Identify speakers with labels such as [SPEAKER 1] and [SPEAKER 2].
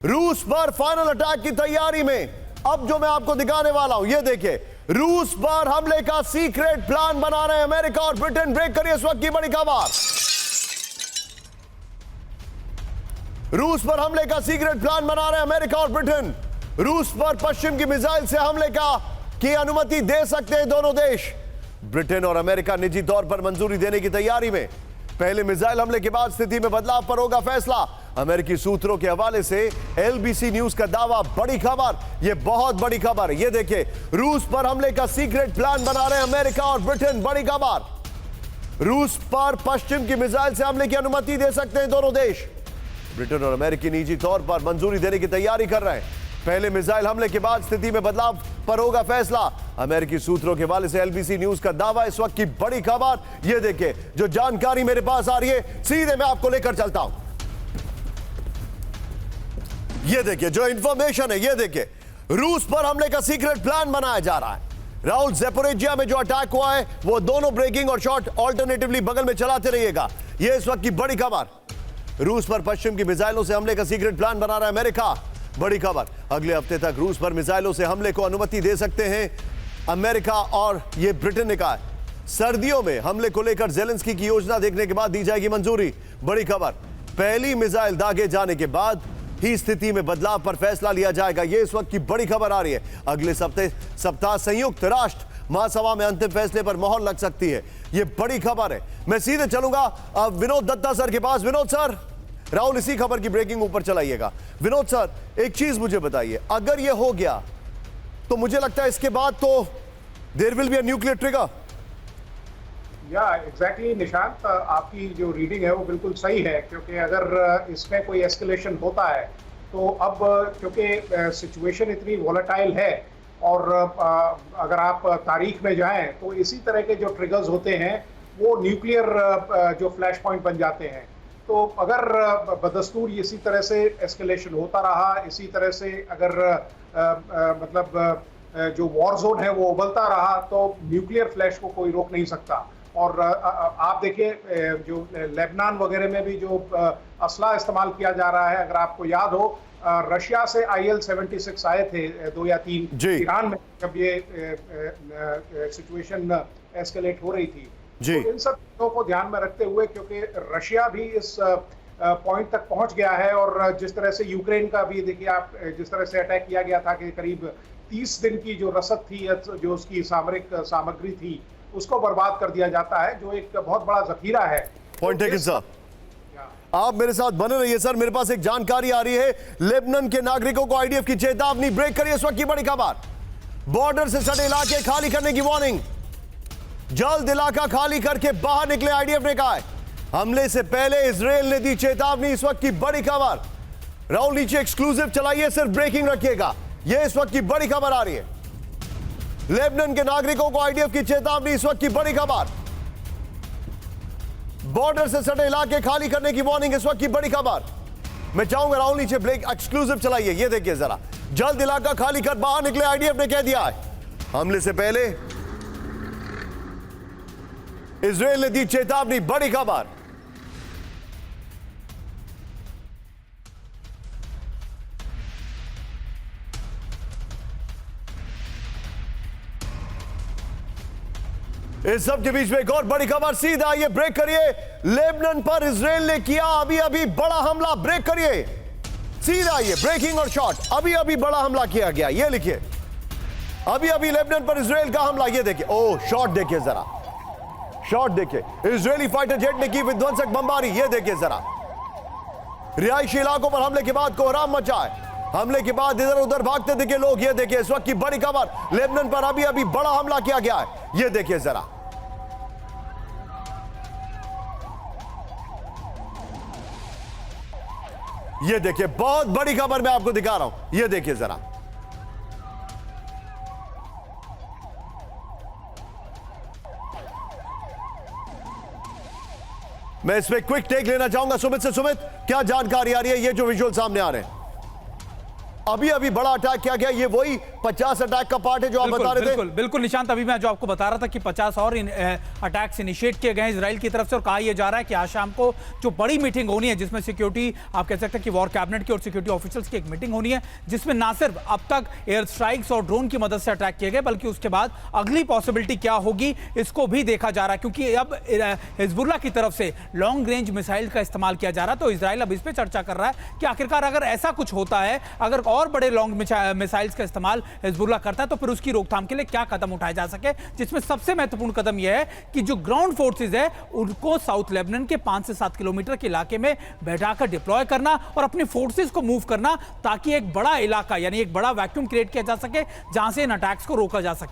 [SPEAKER 1] रूस पर final attack की तैयारी में अब जो मैं आपको दिखाने वाला हूं, ये देखिए, रूस पर हमले का सीक्रेट प्लान बना रहे हैं अमेरिका और ब्रिटेन। ब्रेक करिए इस वक्त की बड़ी खबर। रूस पर हमले का सीक्रेट प्लान बना रहे हैं अमेरिका और ब्रिटेन। रूस पर पश्चिम की मिसाइल से हमले की अनुमति दे सकते हैं दोनों देश। ब्रिटेन और अमेरिका निजी तौर पर मंजूरी देने की तैयारी में। पहले मिसाइल हमले के बाद स्थिति में बदलाव पर होगा फैसला। अमेरिकी सूत्रों के हवाले से एलबीसी न्यूज का दावा। बड़ी खबर, यह बहुत बड़ी खबर। यह देखिए, रूस पर हमले का सीक्रेट प्लान बना रहे हैं अमेरिका और ब्रिटेन। बड़ी खबर, रूस पर पश्चिम की मिसाइल से हमले की अनुमति दे सकते हैं दोनों देश। ब्रिटेन और अमेरिकी निजी तौर पर मंजूरी देने की तैयारी कर रहे हैं। पहले मिसाइल हमले के बाद स्थिति में बदलाव पर होगा फैसला। अमेरिकी सूत्रों के हवाले से एलबीसी न्यूज का दावा। इस वक्त की बड़ी खबर यह देखिए, जो जानकारी मेरे पास आ रही है सीधे मैं आपको लेकर चलता हूं। यह देखिए, जो इंफॉर्मेशन है, यह देखिए, रूस पर हमले का सीक्रेट प्लान बनाया जा रहा है। राउल ज़ैपोरिज़िया में जो अटैक हुआ है वो दोनों ब्रेकिंग और शॉट ऑल्टरनेटिवली बगल में चलाते रहिएगा। यह इस वक्त की बड़ी खबर। रूस पर पश्चिम की मिसाइलों से हमले का सीक्रेट प्लान बना रहा है अमेरिका। बड़ी खबर, अगले हफ्ते तक रूस पर मिसाइलों से हमले को अनुमति दे सकते हैं अमेरिका और यह ब्रिटेन ने कहा है। सर्दियों में हमले को लेकर ज़ेलेंस्की की योजना देखने के बाद दी जाएगी मंजूरी। बड़ी खबर, पहली मिसाइल दागे जाने के बाद ही स्थिति में बदलाव पर फैसला लिया जाएगा। यह इस वक्त की बड़ी खबर आ रही है। अगले सप्ताह संयुक्त राष्ट्र महासभा में अंतिम फैसले पर मोहर लग सकती है। यह बड़ी खबर है। मैं सीधे चलूंगा अब विनोद दत्ता सर के पास। विनोद सर, राहुल इसी खबर की ब्रेकिंग ऊपर चलाइएगा। विनोद सर, एक चीज मुझे बताइए, अगर यह हो गया तो मुझे लगता है इसके बाद तो there will be a nuclear trigger.
[SPEAKER 2] या एग्जैक्टली निशांत, आपकी जो रीडिंग है वो बिल्कुल सही है, क्योंकि अगर इसमें कोई एस्केलेशन होता है तो अब क्योंकि सिचुएशन इतनी वॉलेटाइल है और अगर आप तारीख में जाएं तो इसी तरह के जो ट्रिगर्स होते हैं वो न्यूक्लियर जो फ्लैश पॉइंट बन जाते हैं। तो अगर बदस्तूर इसी तरह से एस्केलेशन होता रहा, इसी तरह से अगर मतलब जो वॉर जोन है वो उबलता रहा, तो न्यूक्लियर फ्लैश को कोई रोक नहीं सकता। और आप देखिए, जो लेबनान वगैरह में भी जो असला इस्तेमाल किया जा रहा है, अगर आपको याद हो, रशिया से IL-76 आए थे 2 या 3 ईरान में जब ये सिचुएशन एस्केलेट हो रही थी। तो इन सब चीजों को ध्यान में रखते हुए, क्योंकि रशिया भी इस पॉइंट तक पहुंच गया है और जिस तरह से यूक्रेन का भी देखिए आप, जिस तरह से अटैक किया गया था कि करीब 30 दिन की जो रसद थी, जो उसकी सामरिक सामग्री थी, उसको बर्बाद कर दिया जाता है, जो एक बहुत बड़ा जखीरा है।
[SPEAKER 1] Point taken sir. आप मेरे साथ बने रहिए सर, मेरे पास एक जानकारी आ रही है। लेबनान के नागरिकों को आईडीएफ की चेतावनी। ब्रेक करिए इस वक्त की बड़ी खबर। बॉर्डर से सटे इलाके खाली करने की वार्निंग। जल्द इलाका खाली करके बाहर निकले, आईडीएफ ने कहा है। हमले से पहले इजराइल ने दी चेतावनी। इस वक्त की बड़ी खबर। राहुल नीचे एक्सक्लूसिव चलाइए, सिर्फ ब्रेकिंग रखिएगा। यह इस वक्त की बड़ी खबर आ रही है। लेबनान के नागरिकों को आईडीएफ की चेतावनी। इस वक्त की बड़ी खबर। बॉर्डर से सटे इलाके खाली करने की वार्निंग। इस वक्त की बड़ी खबर। मैं चाहूंगा राहुल नीचे ब्रेक एक्सक्लूसिव चलाइए। यह देखिए जरा, जल्द इलाका खाली कर बाहर निकले, आईडीएफ ने कह दिया है। हमले से पहले इजराइल ने दी चेतावनी। बड़ी खबर। इस सब के बीच में एक और बड़ी खबर। सीधा आइए, ब्रेक करिए। लेबनान पर इजराइल ने किया अभी बड़ा हमला। ब्रेक करिए, सीधा आइए, ब्रेकिंग और शॉट। अभी बड़ा हमला किया गया। ये लिखिए, अभी लेबनान पर इजराइल का हमला। ये देखिए, ओह, शॉट देखिए जरा, शॉट देखिए। इजरायली फाइटर जेट ने की विध्वंसक बमबारी। ये देखिए जरा, रिहायशी इलाकों पर हमले के बाद कोहराम मचा है। हमले के बाद इधर उधर भागते दिखे लोग। ये देखिए इस वक्त की बड़ी खबर। लेबनान पर अभी बड़ा हमला किया गया है। ये देखिए जरा, ये देखिए, बहुत बड़ी खबर मैं आपको दिखा रहा हूं। ये देखिए जरा, मैं इस पे क्विक टेक लेना चाहूंगा सुमित से। सुमित, क्या जानकारी आ रही है? ये जो विजुअल सामने आ रहे हैं। अभी अभी बड़ा अटैक किया गया, ये वही 50 अटैक का पार्ट है जो आप बता रहे थे।
[SPEAKER 3] बिल्कुल बिल्कुल निशांत, अभी मैं जो आपको बता रहा था कि 50 और अटैक्स इनिशिएट किए गए हैं इजराइल की तरफ से, और कहा यह जा रहा है कि आज शाम को जो बड़ी मीटिंग होनी है जिसमें सिक्योरिटी, आप कह सकते हैं कि वॉर कैबिनेट की और सिक्योरिटी ऑफिशियल्स की एक मीटिंग होनी है, जिसमें ना सिर्फ अब तक एयर स्ट्राइक्स और ड्रोन की मदद से अटैक किए गए बल्कि उसके बाद अगली पॉसिबिलिटी क्या होगी इसको भी देखा जा रहा है, क्योंकि अब हिजबुल्लाह की तरफ से लॉन्ग रेंज मिसाइल का इस्तेमाल किया जा रहा है। तो इजराइल अब इस पर चर्चा कर रहा है कि आखिरकार अगर ऐसा कुछ होता है, अगर और बड़े लॉन्ग मिसाइल्स का इस्तेमाल हिजबुल्लाह करता है तो फिर उसकी रोकथाम के लिए क्या कदम उठाए जा सके, जिसमें सबसे महत्वपूर्ण कदम यह है कि जो ग्राउंड फोर्सेज है उनको साउथ लेबनान के 5 से 7 किलोमीटर के इलाके में बैठाकर डिप्लॉय करना और अपनी फोर्सेज को मूव करना, ताकि एक बड़ा इलाका यानी एक बड़ा वैक्यूम क्रिएट किया जा सके जहां से इन अटैक्स को रोका जा सके।